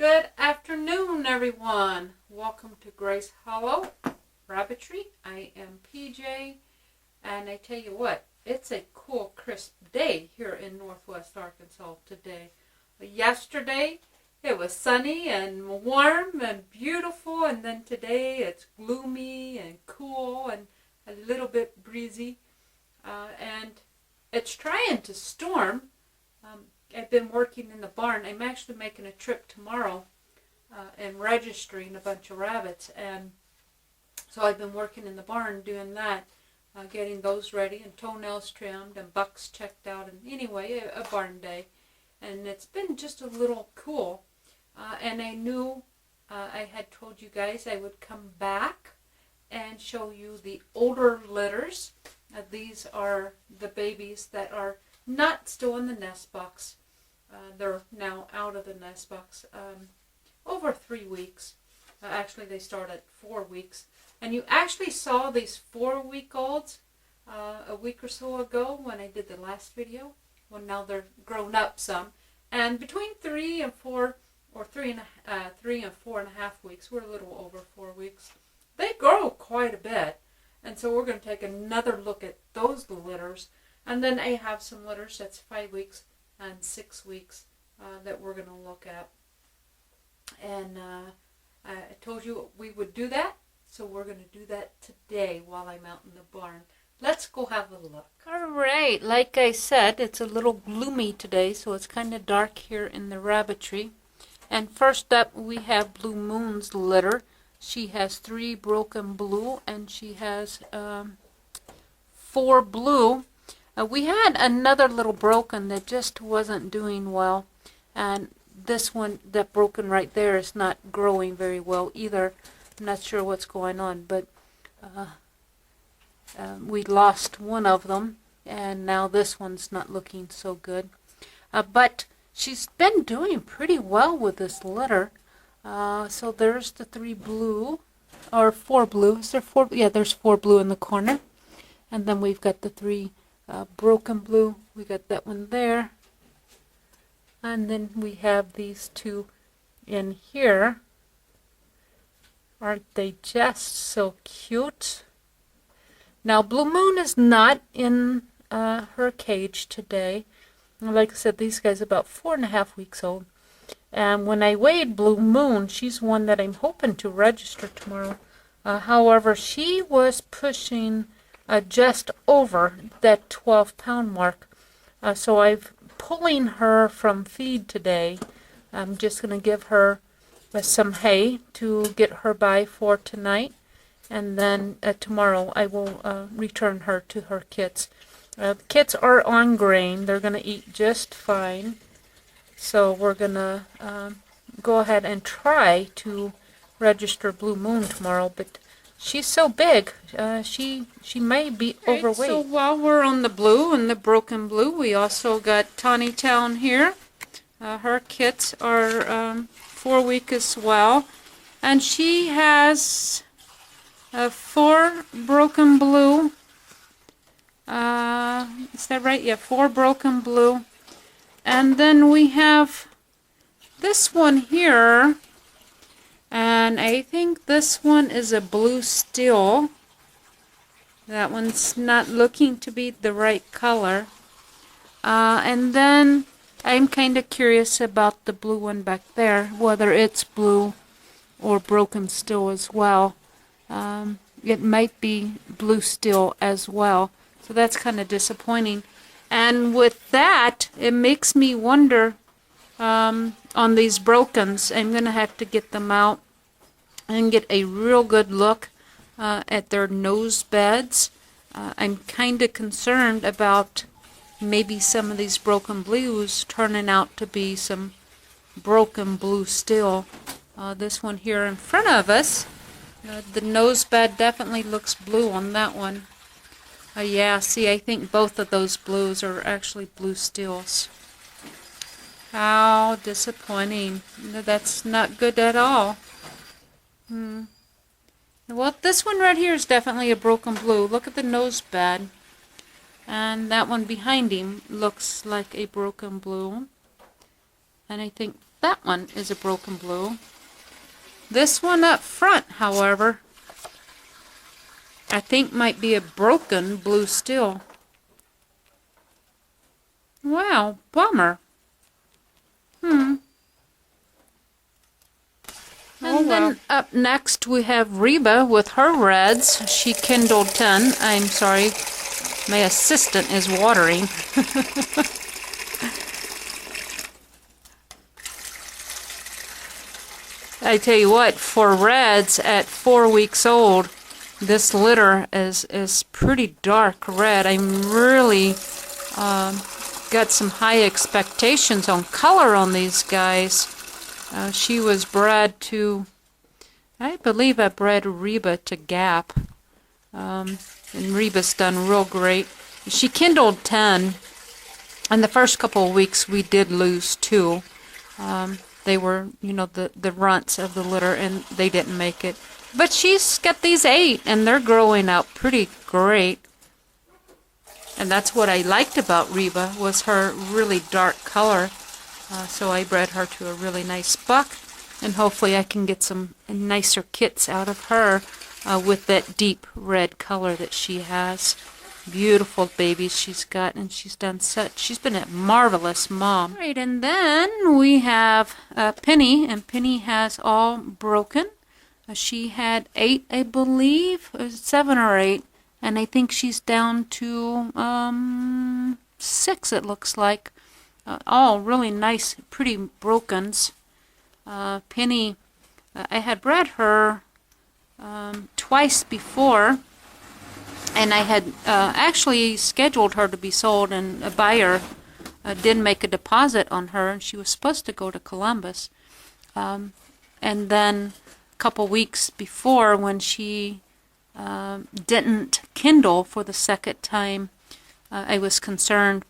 Good afternoon, everyone. Welcome to Grace Hollow Rabbitry. I am PJ, and I tell you what, it's a cool, crisp day here in Northwest Arkansas today. Yesterday, it was sunny and warm and beautiful, and then today it's gloomy and cool and a little bit breezy, and it's trying to storm. I've been working in the barn. I'm actually making a trip tomorrow and registering a bunch of rabbits, and so I've been working in the barn doing that, getting those ready and toenails trimmed and bucks checked out, and anyway, a barn day. And it's been just a little cool, and I knew I had told you guys I would come back and show you the older litters. These are the babies that are not still in the nest box. They're now out of the nest box over 3 weeks. Actually, they start at 4 weeks. And you actually saw these 4-week-olds a week or so ago when I did the last video. Well, now they're grown up some. And between 3 and 4, or 3 and 4.5 weeks, we're a little over 4 weeks, they grow quite a bit. And so we're going to take another look at those litters. And then I have some litters that's 5 weeks and 6 weeks that we're going to look at. And I told you we would do that, so we're going to do that today while I'm out in the barn. Let's go have a look. All right, like I said, it's a little gloomy today, so it's kind of dark here in the rabbitry. And first up, we have Blue Moon's litter. She has 3 broken blue, and she has 4 blue. We had another little broken that just wasn't doing well, and this one, that broken right there, is not growing very well either. I'm not sure what's going on, but we lost one of them, and now this one's not looking so good. But she's been doing pretty well with this litter. So there's the 3 blue, or 4 blue. Is there 4? Yeah, there's 4 blue in the corner. And then we've got the 3 broken blue. We got that one there. And then we have these 2 in here. Aren't they just so cute? Now, Blue Moon is not in her cage today. Like I said, these guys are about 4.5 weeks old. And when I weighed Blue Moon, she's one that I'm hoping to register tomorrow. However, she was pushing just over that 12-pound mark. So I'm pulling her from feed today. I'm just going to give her some hay to get her by for tonight. And then tomorrow I will return her to her kits. The kits are on grain. They're going to eat just fine. So we're going to go ahead and try to register Blue Moon tomorrow. But she's so big, she may be overweight. So while we're on the blue and the broken blue, we also got Tawny Town here. Her kits are 4 weeks as well. And she has 4 broken blue. Is that right? Yeah, 4 broken blue. And then we have this one here. And I think this one is a blue steel. That one's not looking to be the right color. And then I'm kind of curious about the blue one back there, whether it's blue or broken steel as well. It might be blue steel as well. So that's kind of disappointing. And with that, it makes me wonder on these brokens. I'm going to have to get them out and get a real good look at their nose beds. I'm kind of concerned about maybe some of these broken blues turning out to be some broken blue steel. This one here in front of us, the nose bed definitely looks blue on that one. Yeah, see, I think both of those blues are actually blue steels. How disappointing. That's not good at all. Well, this one right here is definitely a broken blue. Look at the nose bed. And that one behind him looks like a broken blue. And I think that one is a broken blue. This one up front, however, I think might be a broken blue still. Wow, bummer. And then up next we have Reba with her reds. She kindled 10. I'm sorry, my assistant is watering. I tell you what, for reds at 4 weeks old, this litter is pretty dark red. I'm really got some high expectations on color on these guys. She was bred to, I believe I bred Reba to Gap. And Reba's done real great. She kindled 10. And the first couple of weeks we did lose 2. They were, you know, the runts of the litter, and they didn't make it. But she's got these 8, and they're growing out pretty great. And that's what I liked about Reba, was her really dark color. So I bred her to a really nice buck, and hopefully I can get some nicer kits out of her with that deep red color that she has. Beautiful babies she's got, and she's been a marvelous mom. Right, and then we have Penny, and Penny has all broken. She had 8, I believe, 7 or 8, and I think she's down to 6, it looks like. All really nice, pretty brokens. Penny, I had bred her twice before, and I had actually scheduled her to be sold, and a buyer did make a deposit on her, and she was supposed to go to Columbus. And then a couple weeks before, when she didn't kindle for the second time, I was concerned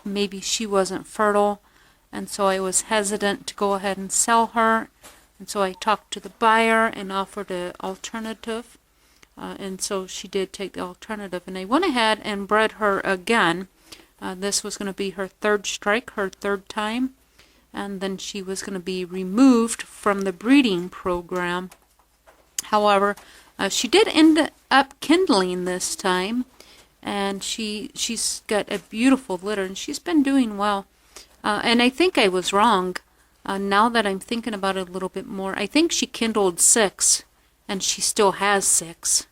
maybe she wasn't fertile, and so I was hesitant to go ahead and sell her. And so I talked to the buyer and offered an alternative, and so she did take the alternative, and I went ahead and bred her again. This was going to be her 3rd strike, her 3rd time, and then she was going to be removed from the breeding program. However, she did end up kindling this time, and she's got a beautiful litter, and she's been doing well. And I think I was wrong. Now that I'm thinking about it a little bit more, I think she kindled 6, and she still has 6.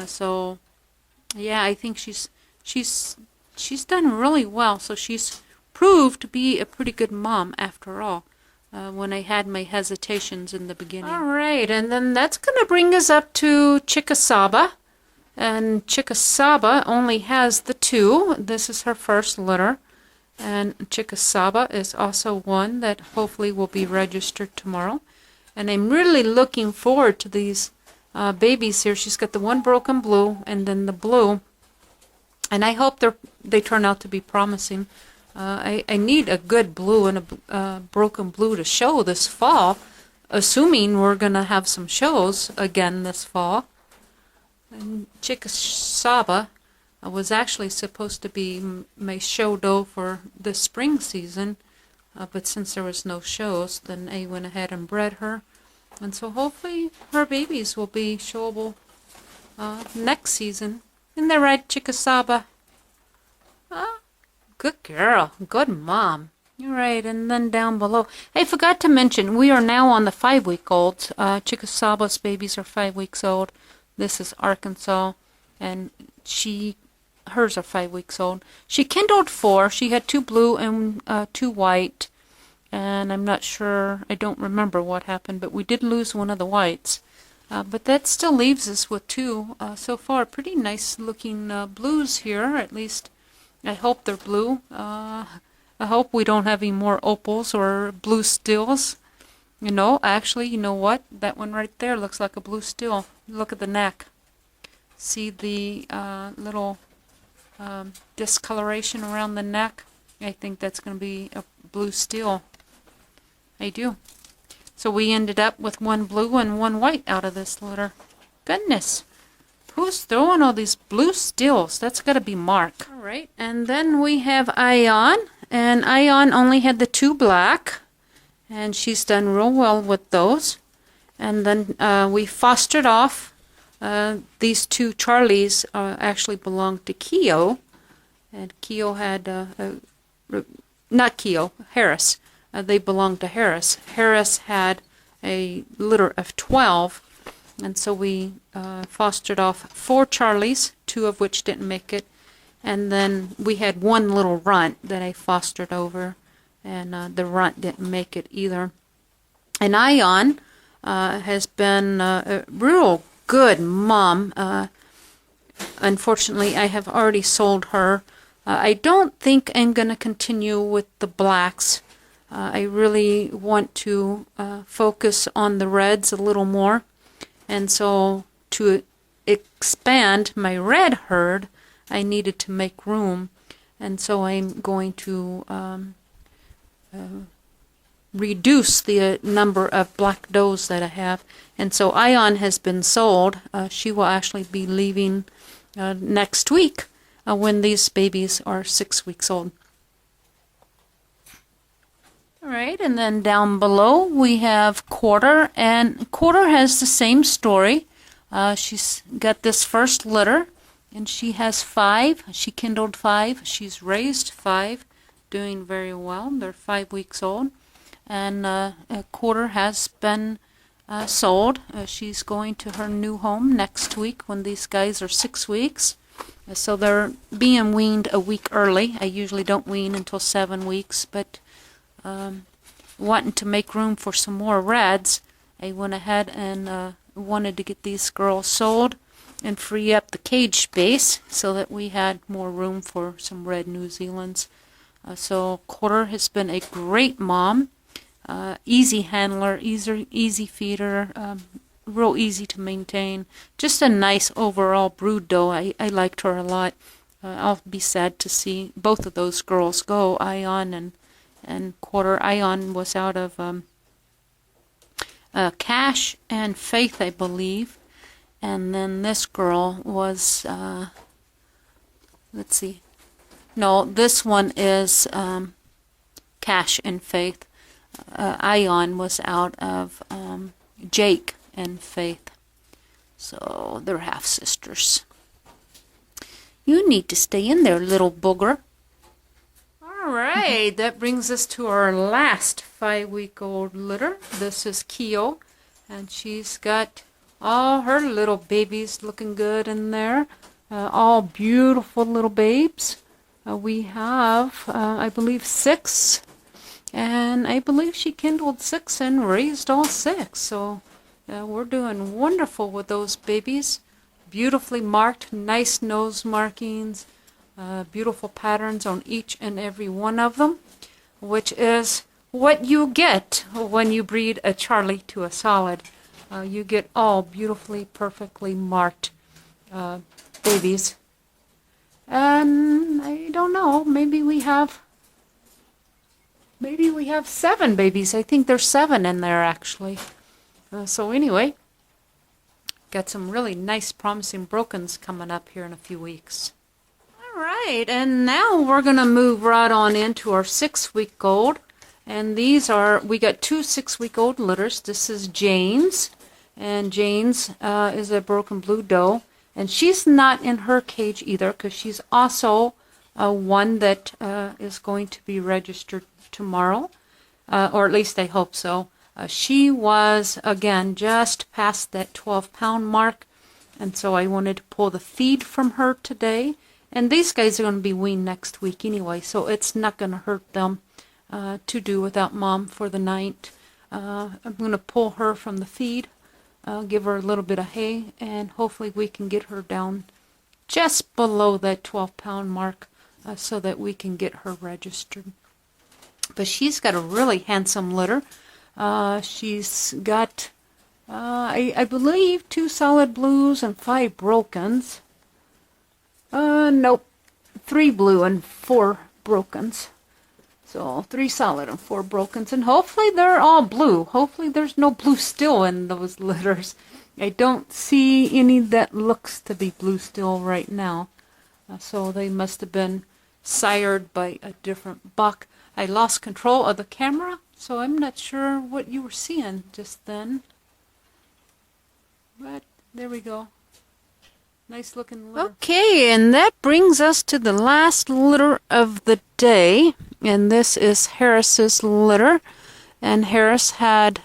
So, yeah, I think she's done really well. So she's proved to be a pretty good mom after all. When I had my hesitations in the beginning. All right, and then that's going to bring us up to Chicka Saba. And Chicka Saba only has the 2. This is her first litter. And Chicka Saba is also one that hopefully will be registered tomorrow. And I'm really looking forward to these babies here. She's got the one broken blue and then the blue. And I hope they turn out to be promising. I need a good blue and a broken blue to show this fall, assuming we're going to have some shows again this fall. And Chicka Saba was actually supposed to be my show doe for the spring season, but since there was no shows, then I went ahead and bred her. And so hopefully her babies will be showable next season. Isn't that right, Chicka Saba? Good girl. Good mom. All right, and then down below, I forgot to mention, we are now on the 5-week-olds. Chicka Saba's babies are 5 weeks old. This is Arkansas, and hers are 5 weeks old. She kindled 4. She had 2 blue and 2 white, and I'm not sure, I don't remember what happened, but we did lose one of the whites. But that still leaves us with 2 so far. Pretty nice looking blues here, at least I hope they're blue. I hope we don't have any more opals or blue stills. You know, actually, you know what? That one right there looks like a blue still. Look at the neck. See the little discoloration around the neck? I think that's going to be a blue still. I do. So we ended up with 1 blue and 1 white out of this litter. Goodness. Who's throwing all these blue stills? That's got to be Mark. All right. And then we have Ion. And Ion only had the 2 black. and she's done real well with those. And then we fostered off these two Charlies. Actually belonged to Keo, and Keo had not Keo, Harris. They belonged to Harris. Harris had a litter of 12, and so we fostered off 4 Charlies, 2 of which didn't make it, and then we had 1 little runt that I fostered over, and the runt didn't make it either. And Ion has been a real good mom. Unfortunately, I have already sold her. I don't think I'm going to continue with the blacks. I really want to focus on the reds a little more. And so to expand my red herd, I needed to make room. And so I'm going to reduce the number of black does that I have. And so Ion has been sold. She will actually be leaving next week when these babies are 6 weeks old. All right, and then down below we have Quarter, and Quarter has the same story. She's got this first litter, and she has 5. She kindled 5. She's raised 5, doing very well. They're 5 weeks old. And Quarter has been sold. She's going to her new home next week when these guys are 6 weeks. So they're being weaned a week early. I usually don't wean until 7 weeks, but wanting to make room for some more reds, I went ahead and wanted to get these girls sold and free up the cage space so that we had more room for some red New Zealands. So Quarter has been a great mom. Easy handler, easy feeder, real easy to maintain. Just a nice overall brood doe. I liked her a lot. I'll be sad to see both of those girls go, Ion and Quarter. Ion was out of Cash and Faith, I believe. And then this girl was, let's see. No, this one is Cash and Faith. Ion was out of Jake and Faith. So they're half sisters. You need to stay in there, little booger. All right, that brings us to our last 5-week-old litter. This is Keo, and she's got all her little babies looking good in there. All beautiful little babes. We have, I believe, 6. And I believe she kindled 6 and raised all 6. So we're doing wonderful with those babies. Beautifully marked, nice nose markings, beautiful patterns on each and every one of them, which is what you get when you breed a Charlie to a solid. You get all beautifully, perfectly marked babies. And I don't know, maybe we have 7 babies. I think there's 7 in there, actually. So anyway, got some really nice, promising brokens coming up here in a few weeks. All right, and now we're going to move right on into our 6-week-old. And these are, we got 2 6-week-old litters. This is Jane's, and Jane's is a broken blue doe. And she's not in her cage either, because she's also one that is going to be registered tomorrow, or at least I hope so. She was, again, just past that 12-pound mark, and so I wanted to pull the feed from her today. And these guys are going to be weaned next week anyway, so it's not going to hurt them to do without Mom for the night. I'm going to pull her from the feed, give her a little bit of hay, and hopefully we can get her down just below that 12-pound mark so that we can get her registered. But she's got a really handsome litter. She's got, I believe, 2 solid blues and 5 brokens. Nope, 3 blue and 4 brokens. So 3 solid and 4 brokens, and hopefully they're all blue. Hopefully there's no blue still in those litters. I don't see any that looks to be blue still right now. So they must have been sired by a different buck. I lost control of the camera, So I'm not sure what you were seeing just then. But there we go. Nice looking litter. Okay, and that brings us to the last litter of the day. And this is Harris's litter. And Harris had,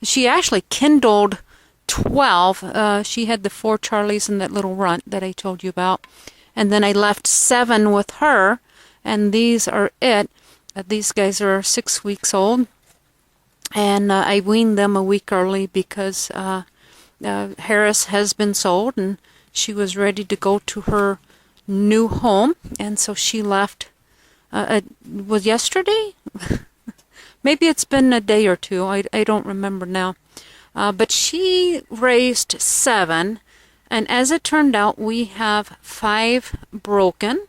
she actually kindled 12. She had the 4 Charlies and that little runt that I told you about. And then I left 7 with her. And these are it. These guys are 6 weeks old. And I weaned them a week early because Harris has been sold and she was ready to go to her new home. And so she left, was yesterday? Maybe it's been a day or two. I don't remember now. But she raised 7. And as it turned out, we have 5 broken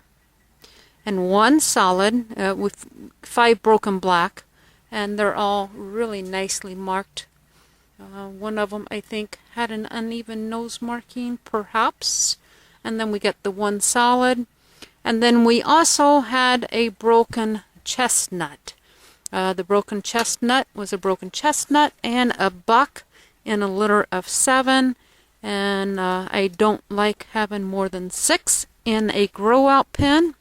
and 1 solid with 5 broken black. And they're all really nicely marked. One of them, I think, had an uneven nose marking, perhaps. And then we got the 1 solid. And then we also had a broken chestnut. The broken chestnut was a broken chestnut and a buck in a litter of 7. And I don't like having more than 6 in a grow-out pen.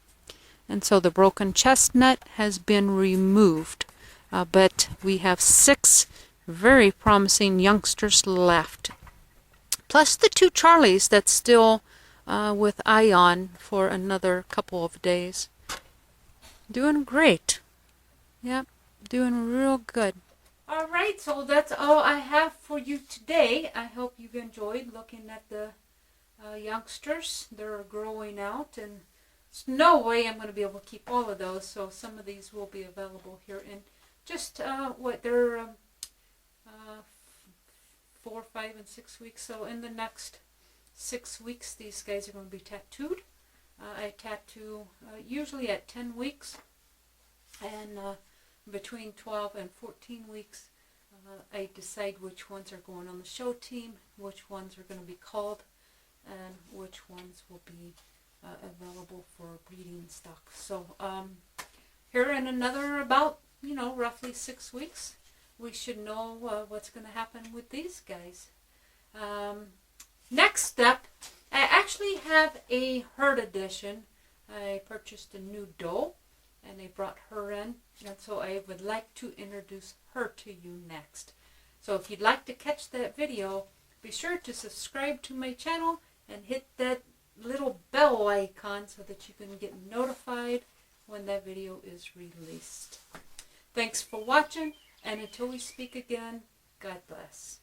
And so the broken chestnut has been removed. But we have 6 very promising youngsters left. Plus the 2 Charlies that's still with Ion for another couple of days. Doing great. Yep, doing real good. Alright, so that's all I have for you today. I hope you've enjoyed looking at the youngsters. They're growing out, and there's no way I'm going to be able to keep all of those, so some of these will be available here in just they're 4, 5, and 6 weeks. So in the next 6 weeks, these guys are going to be tattooed. I tattoo usually at 10 weeks, and between 12 and 14 weeks, I decide which ones are going on the show team, which ones are going to be called, and which ones will be available for breeding stock. So here in another about, roughly 6 weeks, we should know what's going to happen with these guys. Next step, I actually have a herd edition. I purchased a new doe, and I brought her in, and so I would like to introduce her to you next. So if you'd like to catch that video, be sure to subscribe to my channel and hit that little bell icon so that you can get notified when that video is released. Thanks for watching, and until we speak again, God bless.